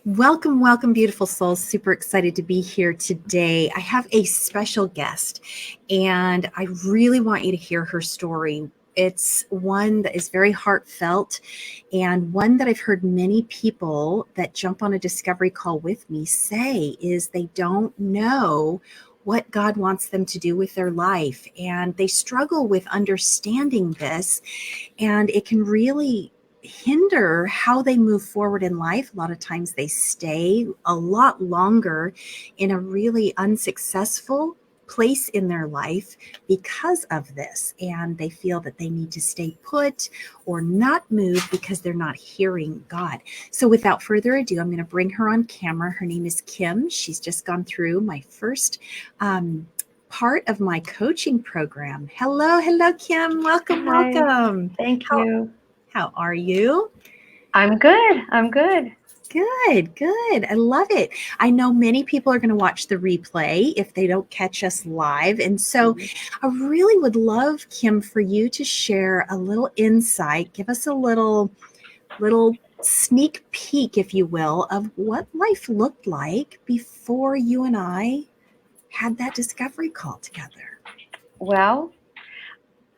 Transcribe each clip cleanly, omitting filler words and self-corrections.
Welcome, welcome, beautiful souls. Super excited to be here today. I have a special guest, and I really want you to hear her story. It's one that is very heartfelt and one that I've heard many people that jump on a discovery call with me say is they don't know what God wants them to do with their life, and they struggle with understanding this, and it can really hinder how they move forward in life. A lot of times they stay a lot longer in a really unsuccessful place in their life because of this, and they feel that they need to stay put or not move because they're not hearing God. So without further ado, I'm going to bring her on camera. Her name is Kim. She's just gone through my first part of my coaching program. Hello, Kim. Welcome, Hi, welcome. thank you. How are you? I'm good. I'm good. Good. I love it. I know many people are going to watch the replay if they don't catch us live. And so I really would love, Kim, for you to share a little insight, give us a little sneak peek, if you will, of what life looked like before you and I had that discovery call together. Well,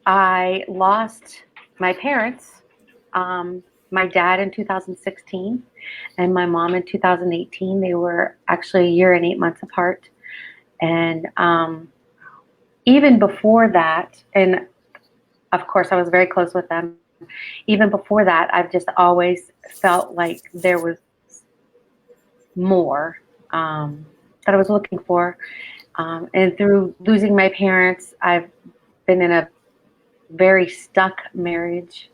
I lost my parents, my dad in 2016 and my mom in 2018. They were actually a year and 8 months apart. And even before that, and of course, I was very close with them. Even before that, I've just always felt like there was more that I was looking for. And through losing my parents, I've been in a very stuck marriage.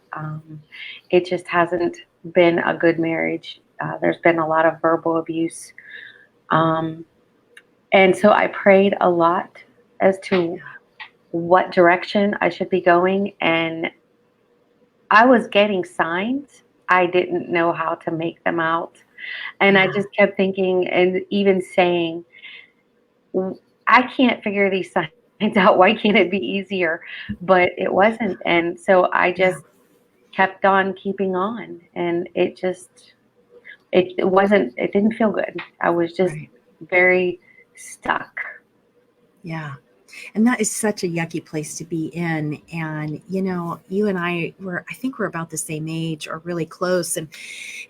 It just hasn't been a good marriage. There's been a lot of verbal abuse. And so I prayed a lot as to what direction I should be going. And I was getting signs. I didn't know how to make them out. And I just kept thinking and even saying, I can't figure these signs out. Why can't it be easier? But it wasn't. And so I just kept on keeping on. And it didn't feel good. I was just very stuck. Yeah. And that is such a yucky place to be in. And, you know, you and I I think we're about the same age or really close. And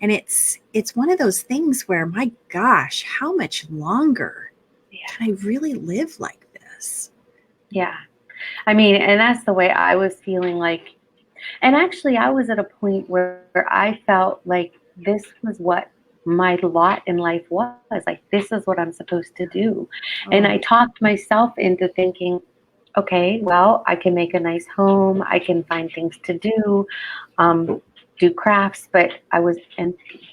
it's one of those things where, my gosh, how much longer can I really live like this? Yeah. I mean, and that's the way I was feeling like, and actually I was at a point where I felt like this was what my lot in life was. Like, this is what I'm supposed to do. And I talked myself into thinking, okay, well, I can make a nice home. I can find things to do crafts, but I was empty.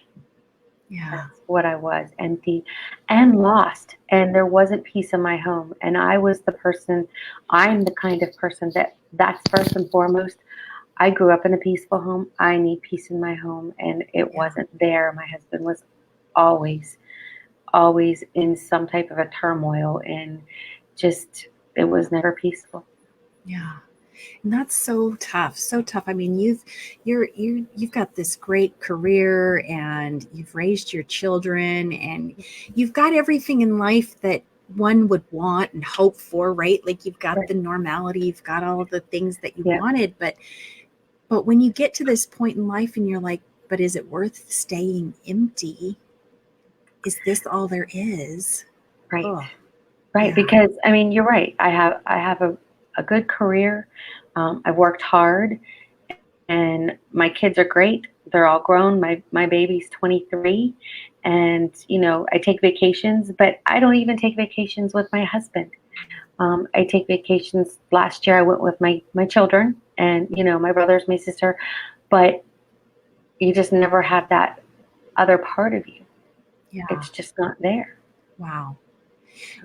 Yeah. That's what I was, empty and lost. And there wasn't peace in my home. And I'm the kind of person that's first and foremost. I grew up in a peaceful home. I need peace in my home. And it wasn't there. My husband was always in some type of a turmoil, and it was never peaceful. Yeah. And that's so tough. So tough. I mean, you've got this great career, and you've raised your children, and you've got everything in life that one would want and hope for, right? Like, you've got the normality, you've got all of the things that you wanted, but when you get to this point in life and you're like, but is it worth staying empty? Is this all there is? Right. Oh, right. Yeah. Because I mean, you're right. I have a good career. I've worked hard, and my kids are great. They're all grown. My baby's 23, and I take vacations, but I don't even take vacations with my husband. I take vacations. Last year I went with my children and, my brothers, my sister, but you just never have that other part of you. Yeah. It's just not there. Wow.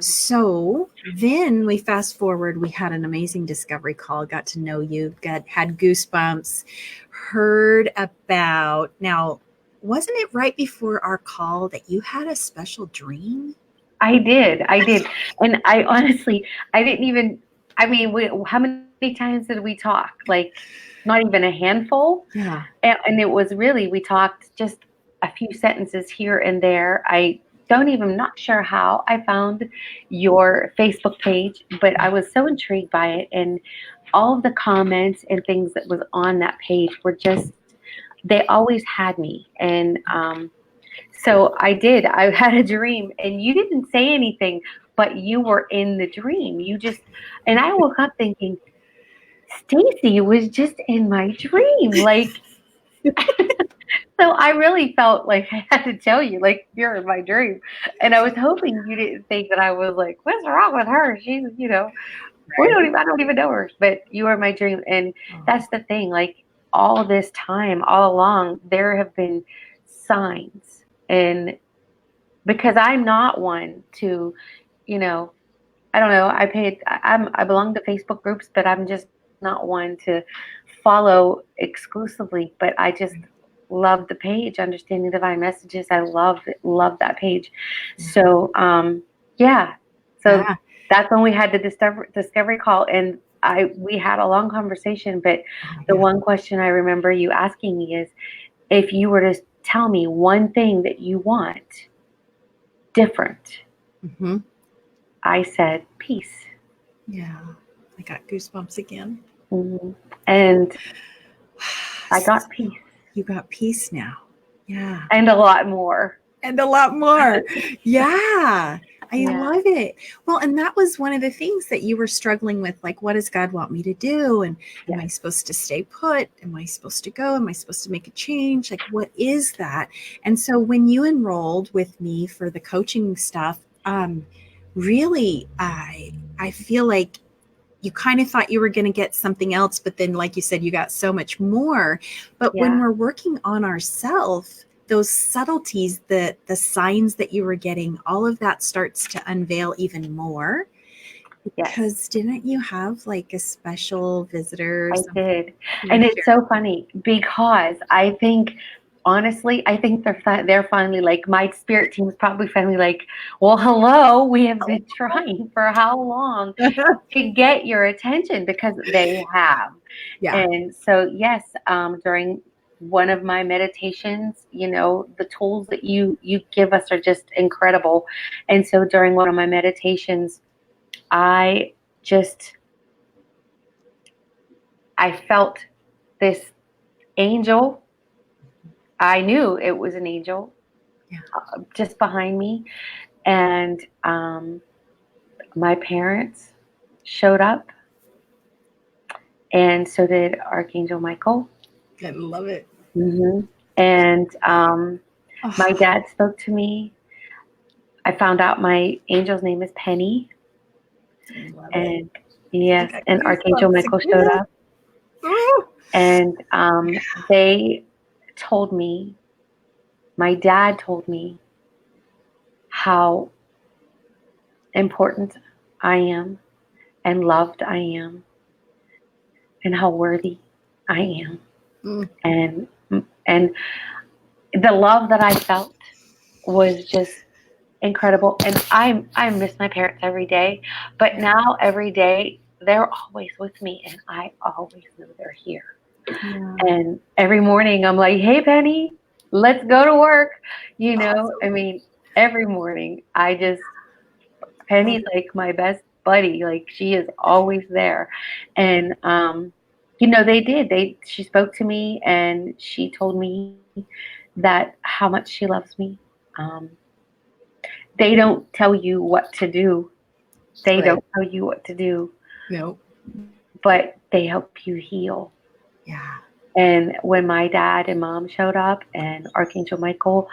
So then we fast forward, we had an amazing discovery call, got to know you, had goosebumps, heard about, now, wasn't it right before our call that you had a special dream? I did. And I honestly, I didn't even, I mean, how many times did we talk? Like, not even a handful. Yeah. And it was really, we talked just a few sentences here and there. I don't even, not sure how I found your Facebook page, but I was so intrigued by it. And all of the comments and things that was on that page were just, they always had me. And so I had a dream, and you didn't say anything, but you were in the dream. You just, and I woke up thinking, Stacie was just in my dream. Like, so I really felt like I had to tell you, like, you're in my dream. And I was hoping you didn't think that I was like, what's wrong with her? She's, Right. I don't even know her, but you are my dream. And Oh, that's the thing. Like, all this time, all along, there have been signs. And because I'm not one to, you know, I don't know. I belong to Facebook groups, but I'm just not one to follow exclusively. But I just love the page, Understanding Divine Messages. I love that page. So yeah. So yeah. that's when we had the discovery call, and we had a long conversation. But Oh, the yeah. one question I remember you asking me is, if you were to tell me one thing that you want different, Hmm. I said peace. Yeah. I got goosebumps again. Hmm. And I got So peace you got peace now. Yeah. and a lot more. And a lot more. Yeah. I Yeah. love it. Well, and that was one of the things that you were struggling with. Like, what does God want me to do? And am Yes. I supposed to stay put? Am I supposed to go? Am I supposed to make a change? Like, what is that? And so when you enrolled with me for the coaching stuff, really, I feel like you kind of thought you were going to get something else, but then, like you said, you got so much more. But when Yeah. we're working on ourselves, those subtleties, the signs that you were getting, all of that starts to unveil even more. Yes. Because didn't you have like a special visitor or I something? did. You And want to it's share? so funny because I think, honestly, I think they're finally like, my spirit team is probably finally like, well, hello, we have been trying for how long to get your attention, because they have. Yeah. And so, yes, during one of my meditations, the tools that you give us are just incredible. And so during one of my meditations, I just I felt this angel. I knew it was an angel Yeah. just behind me, and my parents showed up, and so did Archangel Michael. I love it. Hmm. And my Oh, dad spoke to me. I found out my angel's name is Penny, I love it. and I yes, got and Archangel goosebumps Michael showed again. up, Oh, and they told me, my dad told me how important I am and loved I am and how worthy I am. mm, And and the love that I felt was just incredible. And I miss my parents every day, but yeah. now every day they're always with me, and I always know they're here. Yeah. And every morning I'm like, "Hey Penny, let's go to work." I Awesome. mean, every morning Oh, Penny's like my best buddy. Like, she is always there. And they did. She spoke to me, and she told me that how much she loves me. Um, they don't tell you what to do. They right. don't tell you what to do, Nope. but they help you heal. Yeah. And when my dad and mom showed up and Archangel Michael,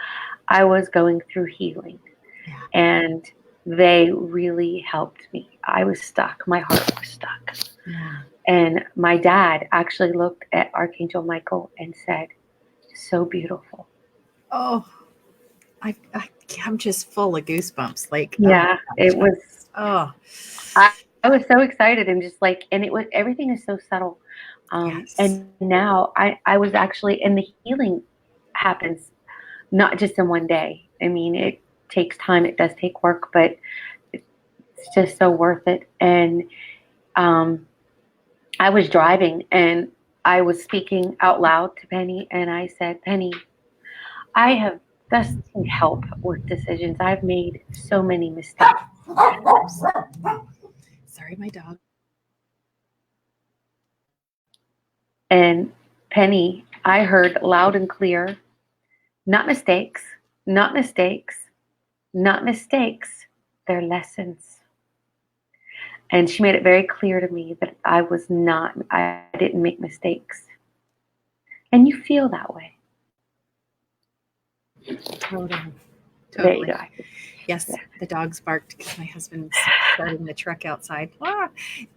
I was going through healing, Yeah. and they really helped me. I was stuck. My heart was stuck. Yeah. And my dad actually looked at Archangel Michael and said, "So beautiful." Oh, I'm just full of goosebumps. Like, oh my Yeah, gosh. it was. Oh, I was so excited, and just like, and it was, everything is so subtle. yes. And now I was actually, and the healing happens not just in one day. I mean, it takes time. It does take work, but it's just so worth it. And um, I was driving, and I was speaking out loud to Penny, and I said, "Penny, I have just need help with decisions. I've made so many mistakes. Sorry, my dog. And Penny, I heard loud and clear, not mistakes, not mistakes, not mistakes. They're lessons. And she made it very clear to me that I didn't make mistakes. And you feel that way. Totally. There you go. Yes, the dogs barked because my husband's starting the truck outside.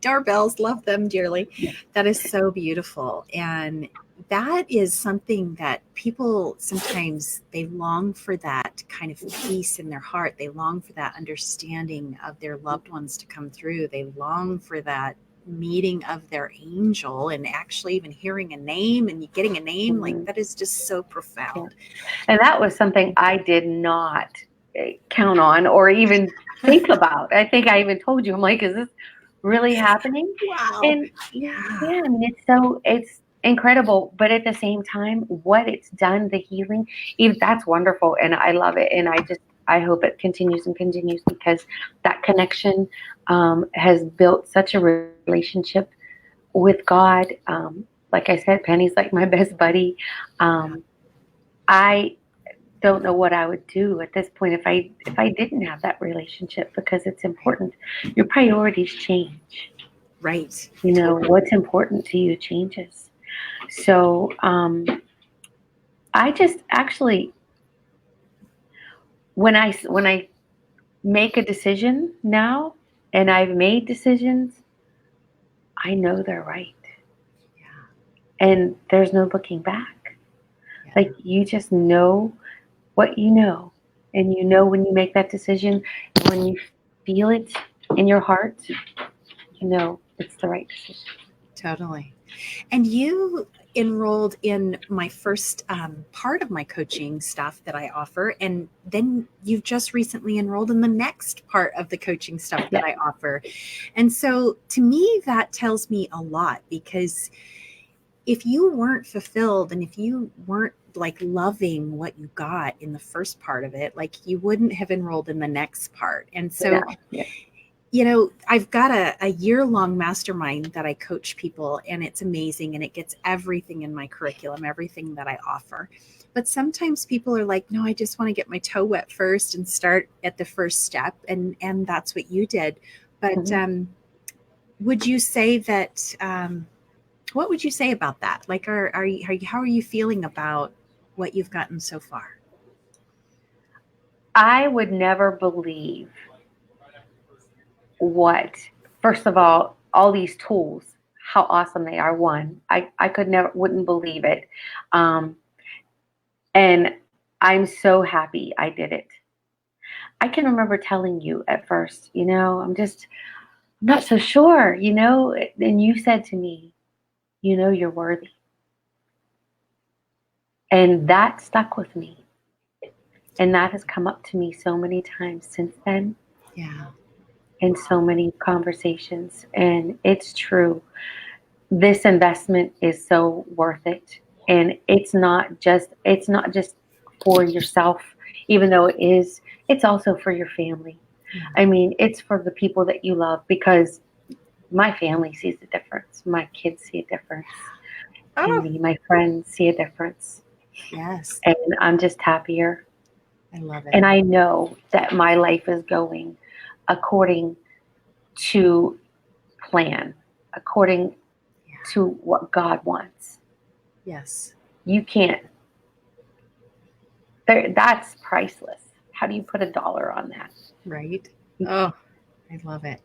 Doorbells, love them dearly. Yeah. That is so beautiful. And that is something that people sometimes, they long for that kind of peace in their heart. They long for that understanding of their loved ones to come through. They long for that meeting of their angel, and actually even hearing a name and getting a name, like that is just so profound. And that was something I did not count on or even think about. I think I even told you, I'm like, is this really happening? Wow. And it's incredible. But at the same time, what it's done, the healing, even that's wonderful. And I love it. And I hope it continues and continues, because that connection has built such a relationship with God. Like I said, Penny's like my best buddy. I don't know what I would do at this point if I didn't have that relationship, because it's important. Your priorities change. Right. You know, what's important to you changes. So I just actually, when I make a decision now, and I've made decisions, I know they're right. Yeah. And there's no looking back. Yeah. Like, you just know what you know. And you know when you make that decision, when you feel it in your heart, you know it's the right decision. Totally. And you enrolled in my first part of my coaching stuff that I offer. And then you've just recently enrolled in the next part of the coaching stuff that I offer. And so to me, that tells me a lot, because if you weren't fulfilled and if you weren't like loving what you got in the first part of it, like, you wouldn't have enrolled in the next part. And so you know, I've got a year-long mastermind that I coach people, and it's amazing, and it gets everything in my curriculum, everything that I offer. But sometimes people are like, no, I just want to get my toe wet first and start at the first step, and that's what you did. But would you say that? What would you say about that? Like, how are you feeling about what you've gotten so far? I would never believe first of all these tools, how awesome they are. One, I wouldn't believe it. And I'm so happy I did it. I can remember telling you at first, I'm not so sure, and you said to me, you're worthy. And that stuck with me. And that has come up to me so many times since then. Yeah. In so many conversations. And it's true. This investment is so worth it. And it's not just for yourself, even though it is, it's also for your family. Yeah. I mean, it's for the people that you love, because my family sees a difference. My kids see a difference. And my friends see a difference. Yes. And I'm just happier. I love it. And I know that my life is going according to plan, according to what God wants. Yes. You can't. That's priceless. How do you put $1 on that? Right. Oh, I love it.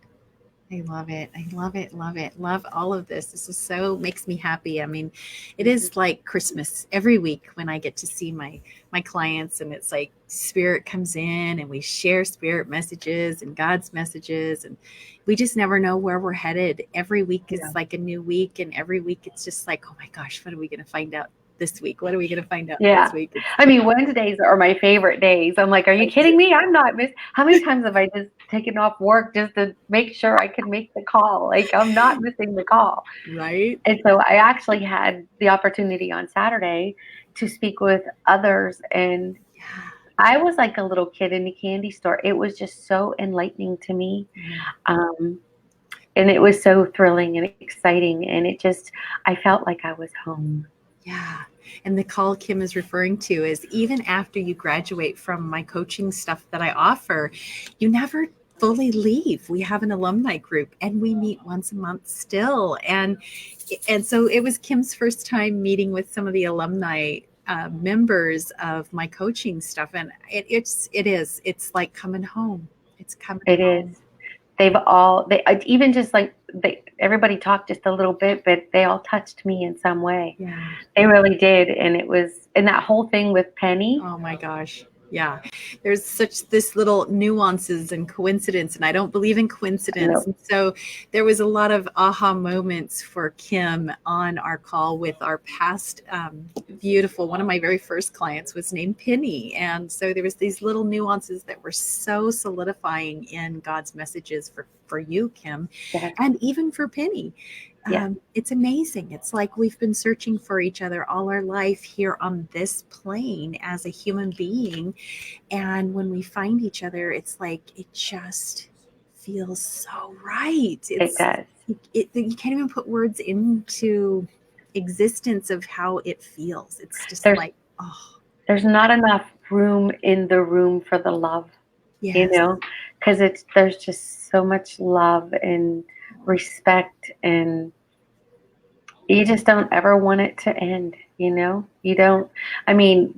I love it. I love it. Love it. Love all of this. This is makes me happy. I mean, it is like Christmas every week when I get to see my clients, and it's like Spirit comes in and we share Spirit messages and God's messages, and we just never know where we're headed. Every week is like a new week, and every week it's just like, oh my gosh, what are we going to find out this week? What are we going to find out this week? I mean, Wednesdays are my favorite days. I'm like, are you kidding me? I'm not how many times have I just taken off work just to make sure I could make the call? Like, I'm not missing the call. Right. And so I actually had the opportunity on Saturday to speak with others, and I was like a little kid in a candy store. It was just so enlightening to me. Mhm. Um, and it was so thrilling and exciting. And I felt like I was home. Yeah. And the call Kim is referring to is even after you graduate from my coaching stuff that I offer, you never fully leave. We have an alumni group and we meet once a month still. And so it was Kim's first time meeting with some of the alumni members of my coaching stuff. And it's like coming home. It's coming It is. home. They even just like everybody talked just a little bit, but they all touched me in some way. Yeah. They really did. And that whole thing with Penny. Oh my gosh. Yeah. There's such this little nuances and coincidence, and I don't believe in coincidence. No, So there was a lot of aha moments for Kim on our call with our past beautiful, one of my very first clients was named Penny. And so there was these little nuances that were so solidifying in God's messages for you, Kim, yes, and even for Penny. yes, It's amazing. It's like we've been searching for each other all our life here on this plane as a human being. And when we find each other, it's like it just feels so right. it does. You can't even put words into existence of how it feels. It's just There's like, oh, there's not enough room in the room for the love, yes, because there's just so much love and respect, and you just don't ever want it to end. You don't. I mean,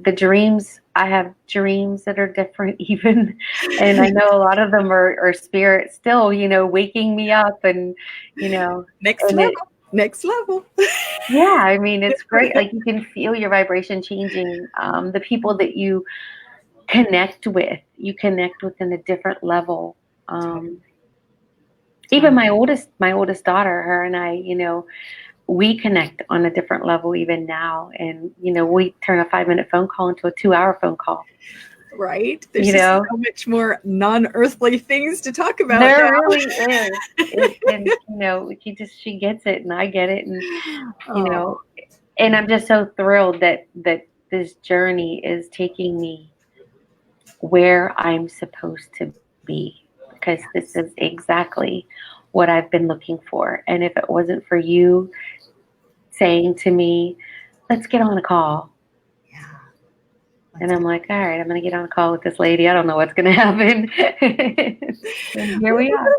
I have dreams that are different even, and I know a lot of them are spirit still, waking me up, and you know next and level, next level. yeah, I mean, it's great. Like, you can feel your vibration changing. The people that you connect with in a different level. Even my oldest daughter, her and I, we connect on a different level even now. And, we turn a 5-minute phone call into a 2-hour phone call. Right? There's You just know, so much more non-earthly things to talk about there now. really is. She gets it and I get it. And, you Oh, know, and I'm just so thrilled that this journey is taking me where I'm supposed to be, because this yes. is exactly what I've been looking for. And if it wasn't for you saying to me, let's get on a call. Yeah. And Let's I'm get like, all right, I'm going to get on a call with this lady. I don't know what's going to happen. And here we are.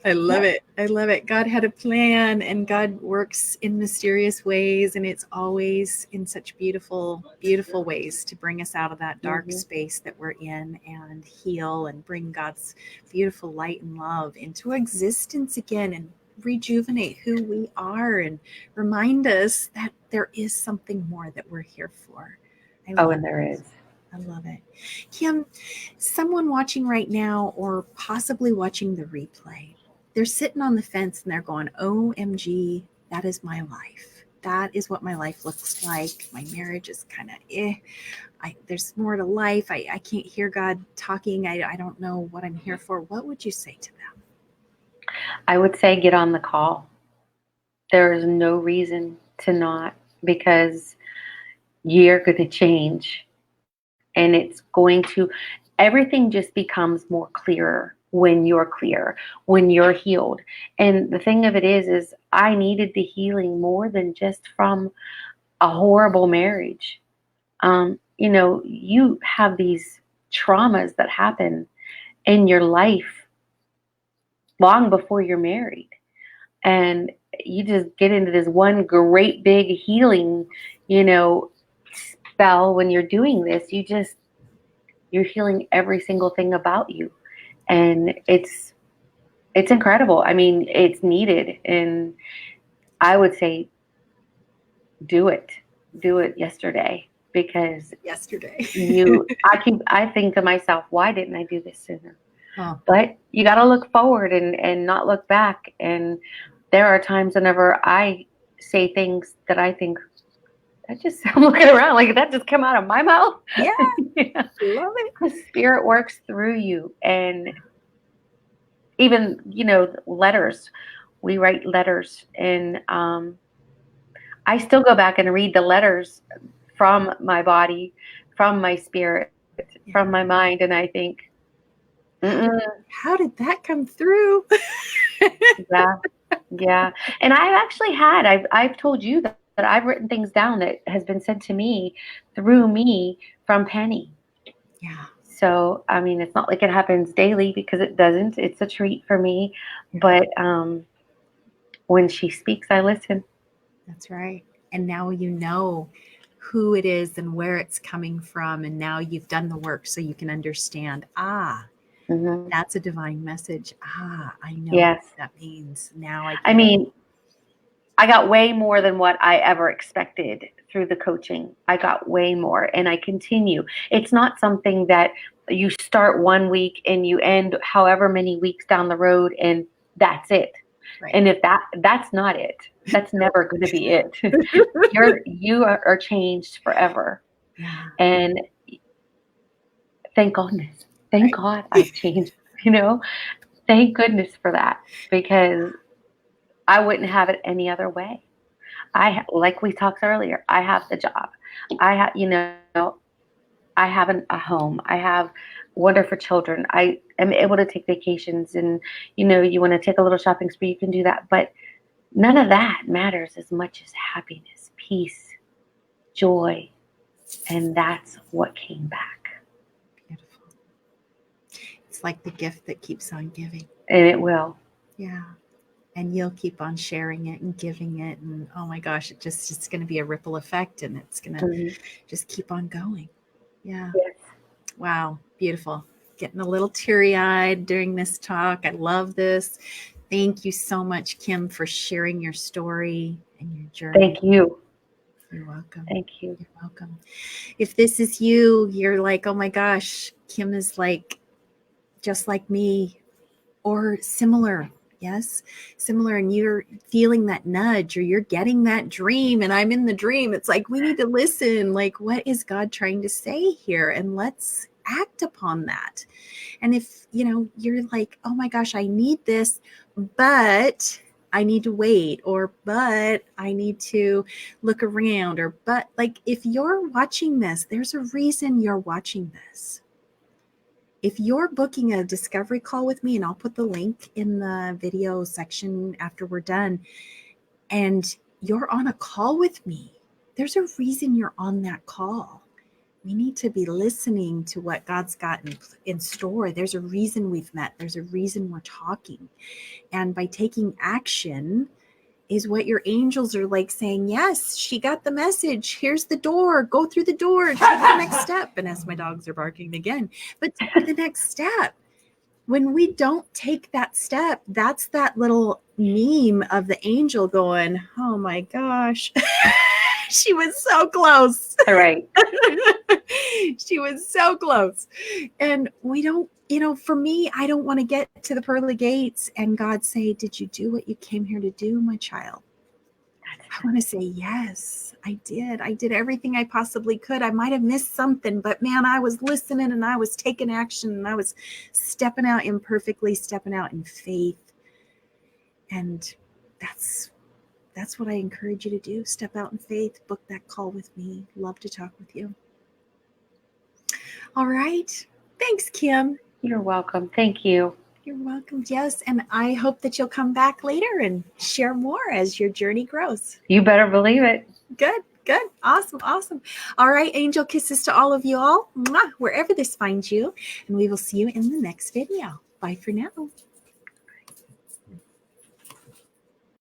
I love Yep. it. I love it. God had a plan and God works in mysterious ways. And it's always in such beautiful, beautiful ways to bring us out of that dark Hmm. space that we're in and heal and bring God's beautiful light and love into existence again and rejuvenate who we are and remind us that there is something more that we're here for. I Oh, love and there it. is. I love it. Kim, someone watching right now or possibly watching the replay, they're sitting on the fence and they're going, OMG, that is my life. That is what my life looks like. My marriage is kind of there's more to life. I can't hear God talking. I don't know what I'm here for. What would you say to them? I would say get on the call. There is no reason to not, because you're going to change, and everything just becomes more clearer when you're clear, when you're healed. And the thing of it is I needed the healing more than just from a horrible marriage. You have these traumas that happen in your life long before you're married, and you just get into this one great big healing, you know, spell. When you're doing this, you're healing every single thing about you, and it's incredible. I mean, it's needed, and I would say do it. Do it yesterday, because Yesterday. I think to myself, why didn't I do this sooner? Oh, But you got to look forward and not look back. And there are times whenever I say things that I think, I'm looking around like that just come out of my mouth. yeah. Yeah. Love it. The spirit works through you. And even, letters, we write letters, and I still go back and read the letters from my body, from my spirit, from my mind, and I think, how did that come through? yeah, yeah. And I've told you that I've written things down that has been sent to me through me from Penny. Yeah. So, I mean, it's not like it happens daily, because it doesn't. It's a treat for me. But when she speaks, I listen. That's right. And now you know who it is and where it's coming from. And now you've done the work so you can understand, Mm-hmm. that's a divine message. I know what Yes. that means. Now I I get it. mean, I got way more than what I ever expected through the coaching. I got way more, and I continue. It's not something that you start one week and you end however many weeks down the road, and that's it. Right. And if that's not it, that's never going to be it. You are changed forever. Yeah. And thank goodness. Thank God I've changed, Thank goodness for that, because I wouldn't have it any other way. Like we talked earlier, I have the job. I have, I have a home. I have wonderful children. I am able to take vacations, and, you want to take a little shopping spree, you can do that. But none of that matters as much as happiness, peace, joy. And that's what came back. Beautiful. It's like the gift that keeps on giving. And it will. Yeah. And you'll keep on sharing it and giving it. And oh my gosh, it's going to be a ripple effect, and it's going to just keep on going. Yeah. Yes. Wow. Beautiful. Getting a little teary-eyed during this talk. I love this. Thank you so much, Kim, for sharing your story and your journey. Thank you. You're welcome. Thank you. You're welcome. If this is you, you're like, oh my gosh, Kim is like just like me, or similar. Yes, similar. And you're feeling that nudge, or you're getting that dream, and I'm in the dream. It's like, we need to listen. Like, what is God trying to say here? And let's act upon that. And if, you're like, oh my gosh, I need this, but I need to wait, or but I need to look around, or but, like, if you're watching this, there's a reason you're watching this. If you're booking a discovery call with me, and I'll put the link in the video section after we're done, and you're on a call with me, there's a reason you're on that call. We need to be listening to what God's got in store. There's a reason we've met. There's a reason we're talking. And by taking action is what your angels are like saying, yes, she got the message. Here's the door. Go through the door. Take the next step. And as my dogs are barking again, but take the next step. When we don't take that step, that's that little meme of the angel going, oh my gosh, she was so close. All right. She was so close. And we don't, for me, I don't want to get to the pearly gates and God say, did you do what you came here to do, my child? I want to say, yes, I did. I did everything I possibly could. I might have missed something, but man, I was listening, and I was taking action, and I was stepping out imperfectly, stepping out in faith. And that's what I encourage you to do. Step out in faith, book that call with me. Love to talk with you. All right. Thanks, Kim. You're welcome. Thank you. You're welcome. Yes. And I hope that you'll come back later and share more as your journey grows. You better believe it. Good. Awesome. All right. Angel kisses to all of you all, wherever this finds you. And we will see you in the next video. Bye for now.